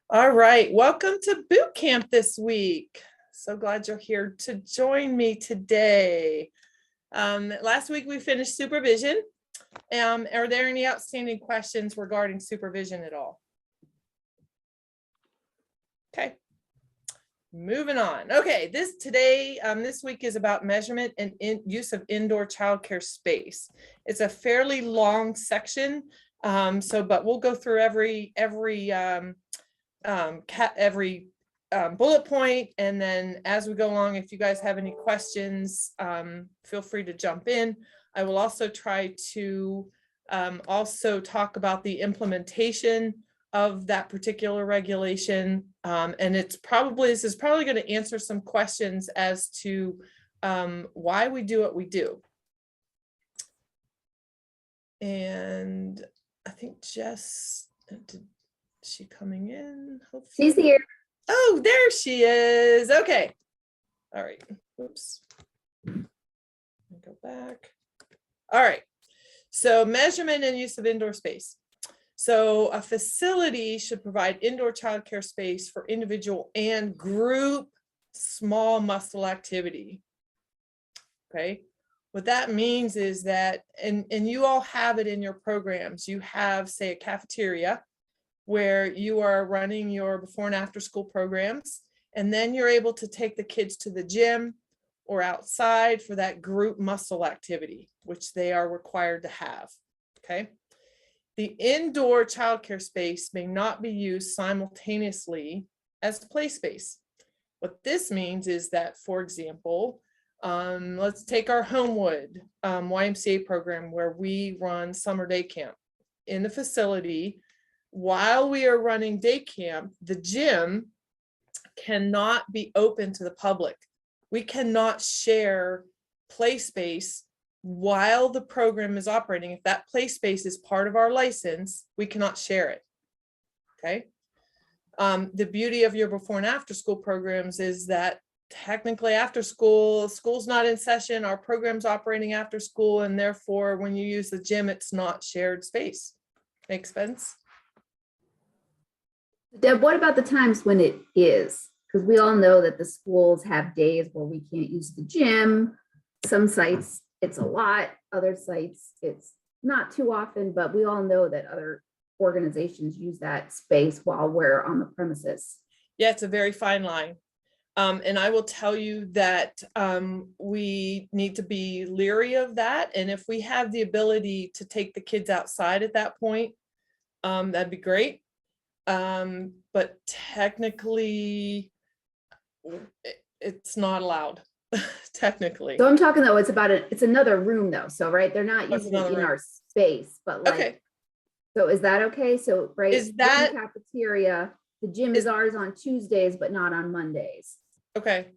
All right, welcome to boot camp this week. So glad you're here to join me today. Last week we finished supervision. Are there any outstanding questions regarding supervision at all? Okay, moving on. Okay, this week is about measurement and use of indoor childcare space. It's a fairly long section, but we'll go through every bullet point, and then as we go along, if you guys have any questions, feel free to jump in. I will also try to also talk about the implementation of that particular regulation, and this is probably going to answer some questions as to why we do what we do. And I think Jess, is she coming in? Hopefully. She's here. Oh, there she is. Okay. All right. Oops. Go back. All right. So measurement and use of indoor space. So a facility should provide indoor childcare space for individual and group small muscle activity. Okay. What that means is that, and you all have it in your programs, you have, say, a cafeteria where you are running your before and after school programs, and then you're able to take the kids to the gym or outside for that group muscle activity, which they are required to have. Okay. The indoor childcare space may not be used simultaneously as play space. What this means is that, for example, let's take our Homewood YMCA program where we run summer day camp. In the facility, while we are running day camp, the gym cannot be open to the public. We cannot share play space while the program is operating. If that play space is part of our license, we cannot share it. Okay. The beauty of your before and after school programs is that technically after school's not in session, our program's operating after school, and therefore when you use the gym, it's not shared space. Makes sense? Deb, what about the times when it is? Because we all know that the schools have days where we can't use the gym. Some sites, it's a lot. Other sites, it's not too often, but we all know that other organizations use that space while we're on the premises. Yeah, it's a very fine line. And I will tell you that we need to be leery of that. And if we have the ability to take the kids outside at that point, that'd be great. But technically, it's not allowed. Technically. So I'm talking though, it's another room though. So right, they're not using it in our space, but like, okay. So is that okay? So right, is that cafeteria? The gym is ours on Tuesdays, but not on Mondays. Okay.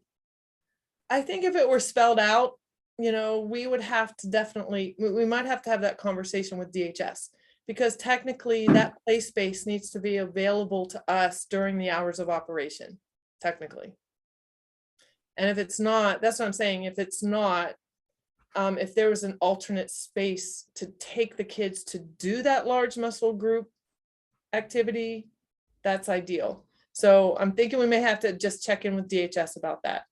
I think if it were spelled out, we would have to we might have to have that conversation with DHS, because technically that play space needs to be available to us during the hours of operation, technically. And if it's not, that's what I'm saying. If it's not, if there was an alternate space to take the kids to do that large muscle group activity, that's ideal. So I'm thinking we may have to just check in with DHS about that.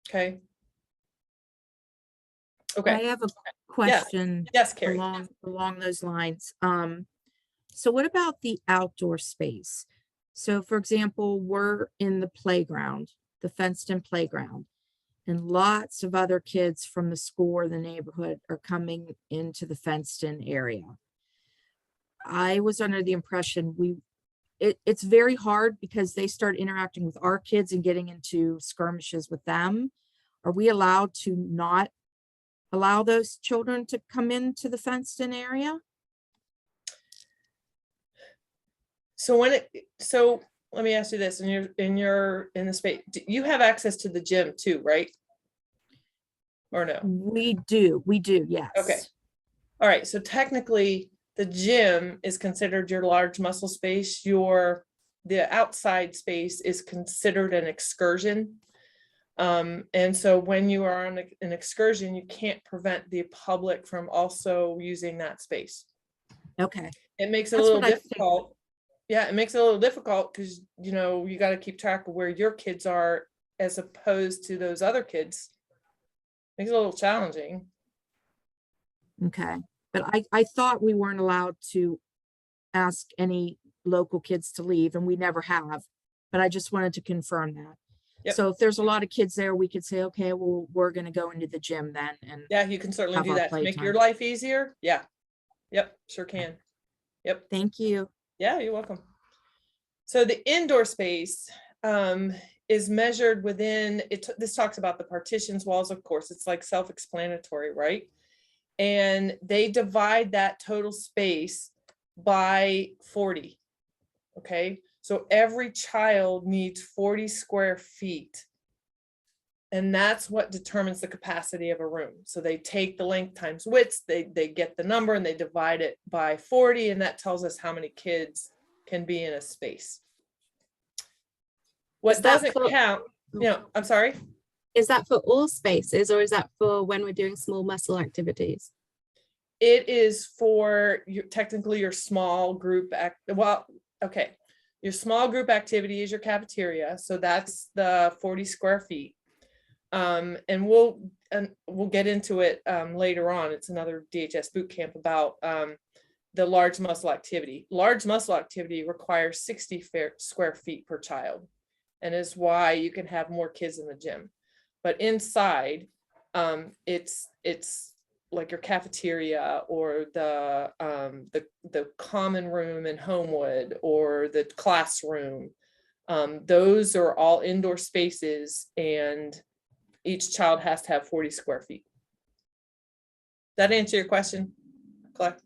Okay. Okay. I have a question. Yes, Carrie. Along those lines. So what about the outdoor space? So for example, we're in the playground, the fenced-in playground, and lots of other kids from the school or the neighborhood are coming into the fenced-in area. I was under the impression it's very hard because they start interacting with our kids and getting into skirmishes with them. Are we allowed to not allow those children to come into the fenced-in area? So let me ask you this: in the space, you have access to the gym too, right? Or no? We do, yes. Okay. All right. So technically, the gym is considered your large muscle space. The outside space is considered an excursion. And so when you are on an excursion, you can't prevent the public from also using that space. Okay. It makes it a little difficult. Yeah, it makes it a little difficult because, you know, you got to keep track of where your kids are as opposed to those other kids. Makes it a little challenging. Okay. But I thought we weren't allowed to ask any local kids to leave, and we never have. But I just wanted to confirm that. Yep. So if there's a lot of kids there, we could say, okay, well, we're going to go into the gym then. And Yeah, you can certainly have do our that to make your playtime. life easier. Yeah. Yep, sure can. Yep. Thank you. Yeah, you're welcome. So the indoor space is measured within it. This talks about the partitions, walls, of course, it's like self-explanatory, right? And they divide that total space by 40. Okay, so every child needs 40 square feet. And that's what determines the capacity of a room. So they take the length times width, they get the number and they divide it by 40, and that tells us how many kids can be in a space. What Is that doesn't for- count, you know, I'm sorry. Is that for all spaces, or is that for when we're doing small muscle activities? It is for technically your small group okay. Your small group activity is your cafeteria. So that's the 40 square feet. And we'll get into it later on. It's another DHS boot camp about the large muscle activity. Large muscle activity requires 60 square feet per child, and is why you can have more kids in the gym. But inside, it's like your cafeteria or the common room in Homewood or the classroom. Those are all indoor spaces, and each child has to have 40 square feet. That answer your question, Clark?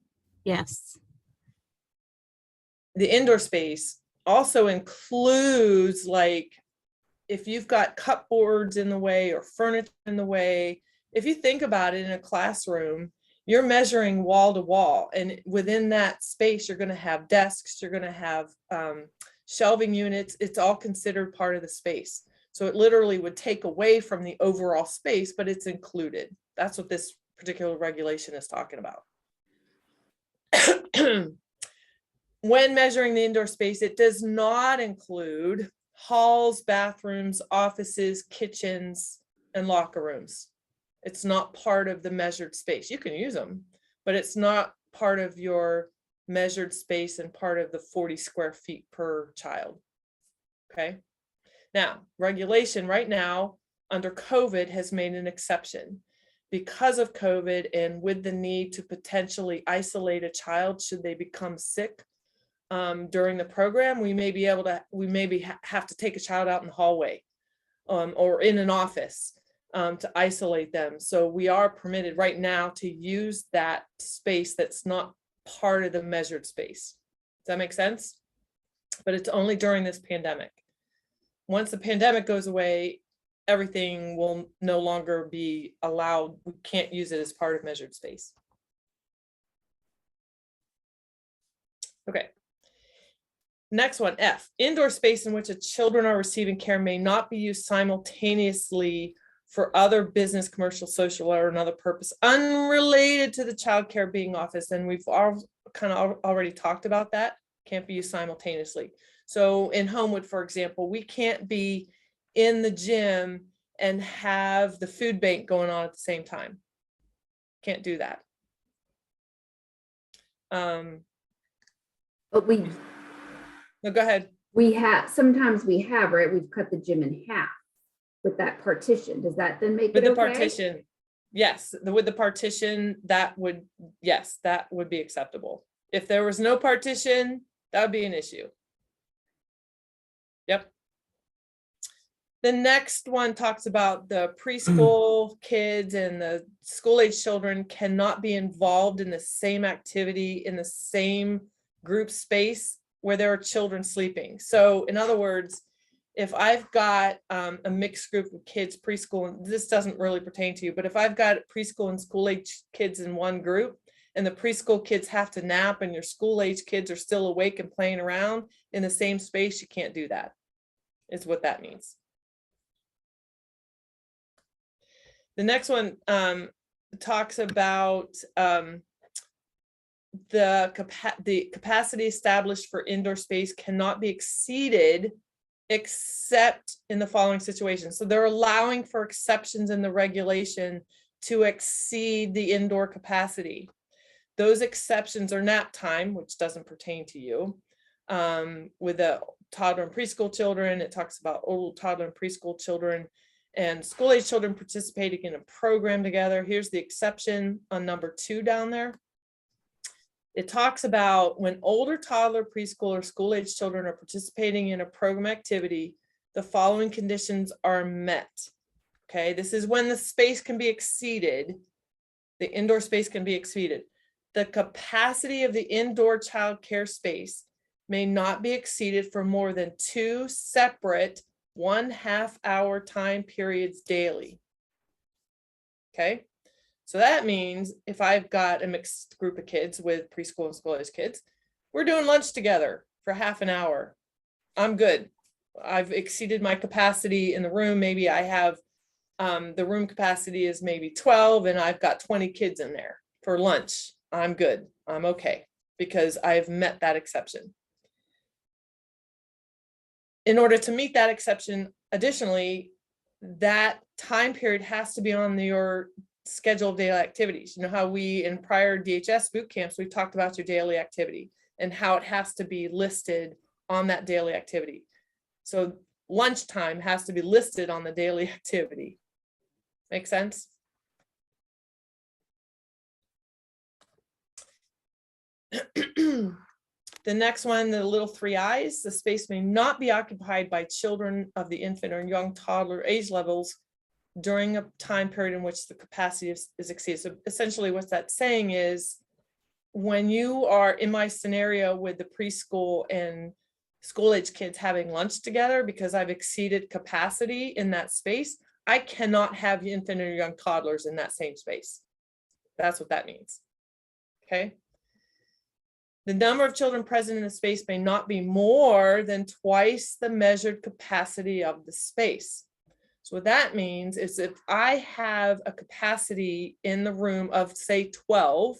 Yes. The indoor space also includes, like, if you've got cupboards in the way or furniture in the way. If you think about it, in a classroom, you're measuring wall to wall, and within that space, you're going to have desks, you're going to have shelving units. It's all considered part of the space. So it literally would take away from the overall space, but it's included. That's what this particular regulation is talking about. When measuring the indoor space, it does not include halls, bathrooms, offices, kitchens, and locker rooms. It's not part of the measured space. You can use them, but it's not part of your measured space and part of the 40 square feet per child. Okay. Now, regulation right now under COVID has made an exception. Because of COVID and with the need to potentially isolate a child should they become sick during the program, we may have to take a child out in the hallway or in an office to isolate them. So we are permitted right now to use that space that's not part of the measured space. Does that make sense? But it's only during this pandemic. Once the pandemic goes away, everything will no longer be allowed. We can't use it as part of measured space. Okay. Next one, F. Indoor space in which children are receiving care may not be used simultaneously for other business, commercial, social, or another purpose unrelated to the child care being office. And we've all kind of already talked about that. Can't be used simultaneously. So in Homewood, for example, we can't be in the gym and have the food bank going on at the same time. Can't do that. But No, go ahead. sometimes we have, right? We've cut the gym in half with that partition. Does that then make With it the okay? partition, yes, with the partition, that would be acceptable. If there was no partition, that would be an issue. Yep. The next one talks about the preschool kids and the school-age children cannot be involved in the same activity in the same group space where there are children sleeping. So in other words, if I've got a mixed group of kids, preschool, and this doesn't really pertain to you, but if I've got preschool and school-age kids in one group and the preschool kids have to nap and your school-age kids are still awake and playing around in the same space, you can't do that, is what that means. The next one talks about the capacity established for indoor space cannot be exceeded except in the following situations. So they're allowing for exceptions in the regulation to exceed the indoor capacity. Those exceptions are nap time, which doesn't pertain to you. With the toddler and preschool children, it talks about old toddler and preschool children and school-age children participating in a program together. Here's the exception on number 2 down there. It talks about when older toddler, preschool, or school-age children are participating in a program activity, the following conditions are met. Okay, this is when the space can be exceeded. The indoor space can be exceeded. The capacity of the indoor child care space may not be exceeded for more than 2 separate 1/2 hour time periods daily. Okay, so that means if I've got a mixed group of kids with preschool and school-age kids, we're doing lunch together for 1/2 hour. I'm good. I've exceeded my capacity in the room. Maybe I have the room capacity is maybe 12 and I've got 20 kids in there for lunch. I'm good. I'm okay because I've met that exception. In order to meet that exception, additionally, that time period has to be on your schedule of daily activities. You know how we in prior DHS boot camps, we've talked about your daily activity and how it has to be listed on that daily activity. So lunchtime has to be listed on the daily activity. Make sense? The next one, the little 3 I's, the space may not be occupied by children of the infant or young toddler age levels during a time period in which the capacity is exceeded. So essentially what that's saying is when you are in my scenario with the preschool and school age kids having lunch together, because I've exceeded capacity in that space, I cannot have infant or young toddlers in that same space. That's what that means. Okay. The number of children present in the space may not be more than twice the measured capacity of the space. So what that means is if I have a capacity in the room of say 12,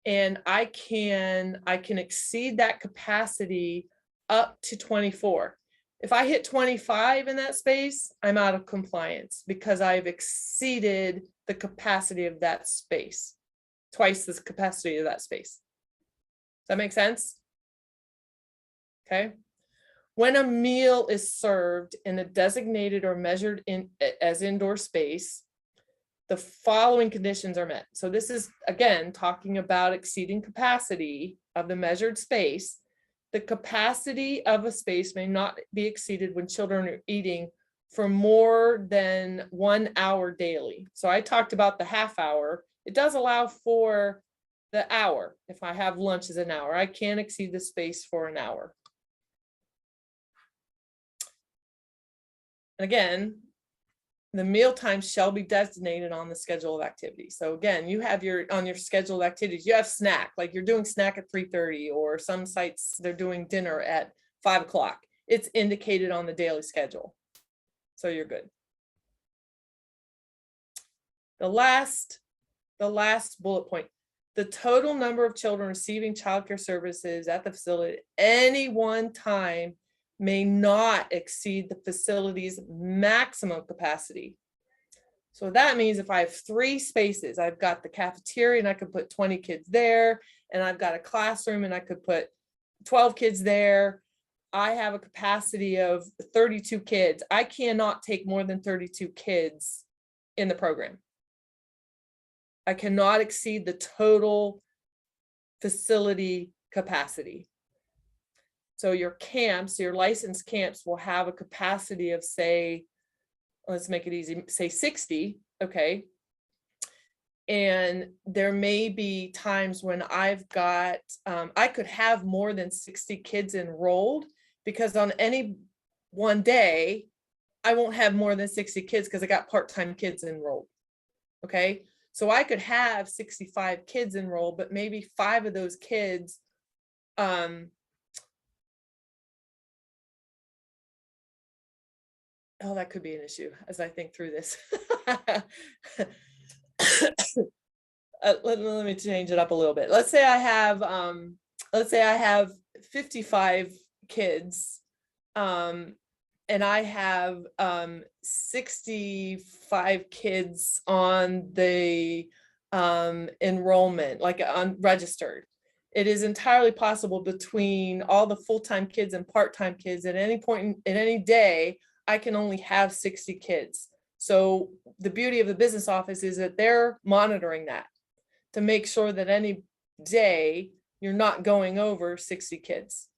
and I can exceed that capacity up to 24. If I hit 25 in that space, I'm out of compliance because I've exceeded the capacity of that space, twice the capacity of that space. Does that make sense? Okay. When a meal is served in a designated or measured in as indoor space, the following conditions are met. So this is, again, talking about exceeding capacity of the measured space. The capacity of a space may not be exceeded when children are eating for more than 1 hour daily. So I talked about the 1/2 hour. It does allow for the hour. If I have lunch as an hour, I can't exceed the space for an hour. And again, the meal time shall be designated on the schedule of activities. So again, you have on your schedule of activities, you have snack, like you're doing snack at 3:30, or some sites they're doing dinner at 5 o'clock. It's indicated on the daily schedule. So you're good. The last bullet point, the total number of children receiving childcare services at the facility at any one time may not exceed the facility's maximum capacity. So that means if I have 3 spaces, I've got the cafeteria and I could put 20 kids there, and I've got a classroom and I could put 12 kids there. I have a capacity of 32 kids. I cannot take more than 32 kids in the program. I cannot exceed the total facility capacity. So your camps, your licensed camps will have a capacity of, say, let's make it easy, say 60, okay? And there may be times when I've got, I could have more than 60 kids enrolled, because on any one day, I won't have more than 60 kids because I got part-time kids enrolled, okay? So I could have 65 kids enrolled, but maybe 5 of those kids, oh, that could be an issue as I think through this. let me change it up a little bit. Let's say I have 55 kids, and I have 65 kids on the enrollment, like unregistered. It is entirely possible between all the full-time kids and part-time kids at any point in any day, I can only have 60 kids. So the beauty of the business office is that they're monitoring that to make sure that any day you're not going over 60 kids.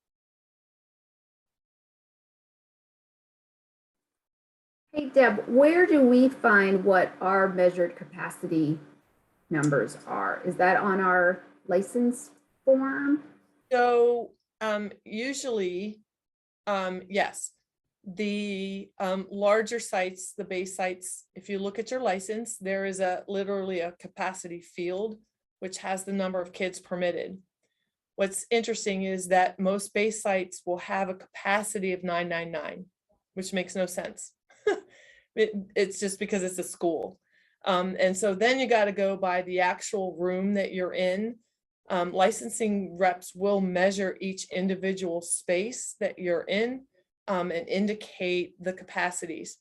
Hey Deb, where do we find what our measured capacity numbers are? Is that on our license form? So usually, yes, the larger sites, the base sites, if you look at your license, there is literally a capacity field which has the number of kids permitted. What's interesting is that most base sites will have a capacity of 999, which makes no sense. It's just because it's a school. And so then you got to go by the actual room that you're in. Licensing reps will measure each individual space that you're in and indicate the capacities.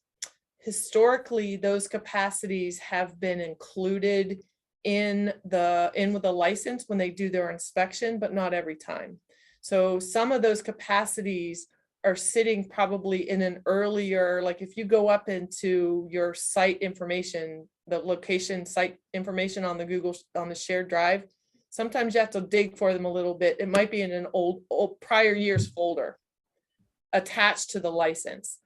Historically, those capacities have been included with the license when they do their inspection, but not every time. So some of those capacities are sitting probably in an earlier, like if you go up into your site information, the location site information on the shared drive, sometimes you have to dig for them a little bit. It might be in an old prior year's folder attached to the license.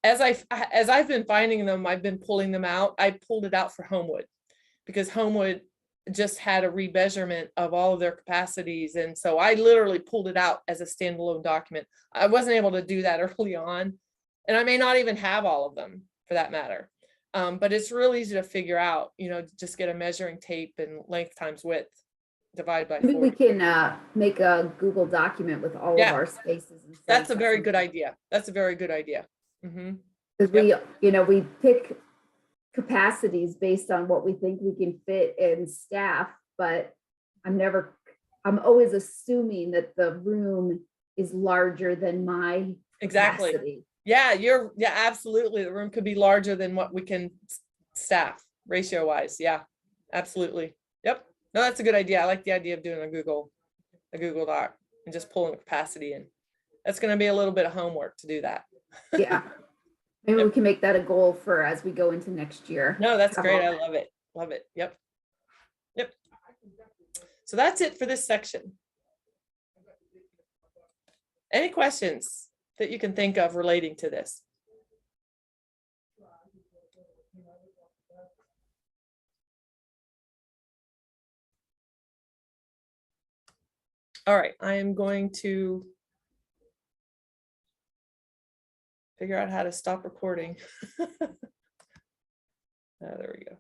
As I've been finding them, I've been pulling them out. I pulled it out for Homewood because Homewood just had a remeasurement of all of their capacities. And so I literally pulled it out as a standalone document. I wasn't able to do that early on. And I may not even have all of them for that matter. But it's real easy to figure out, just get a measuring tape and length times width, divide by 40. Maybe we can make a Google document with all of our spaces. And that's a very good idea. That's a very good idea. Because we pick capacities based on what we think we can fit in staff, but I'm always assuming that the room is larger than my capacity. Yeah, absolutely. The room could be larger than what we can staff ratio wise. Yeah, absolutely. Yep. No, that's a good idea. I like the idea of doing a Google Doc and just pulling the capacity in. That's going to be a little bit of homework to do that. Yeah. Maybe we can make that a goal for as we go into next year. No, that's great. I love it. Love it. Yep. So that's it for this section. Any questions that you can think of relating to this? All right, I am going to figure out how to stop recording. There we go.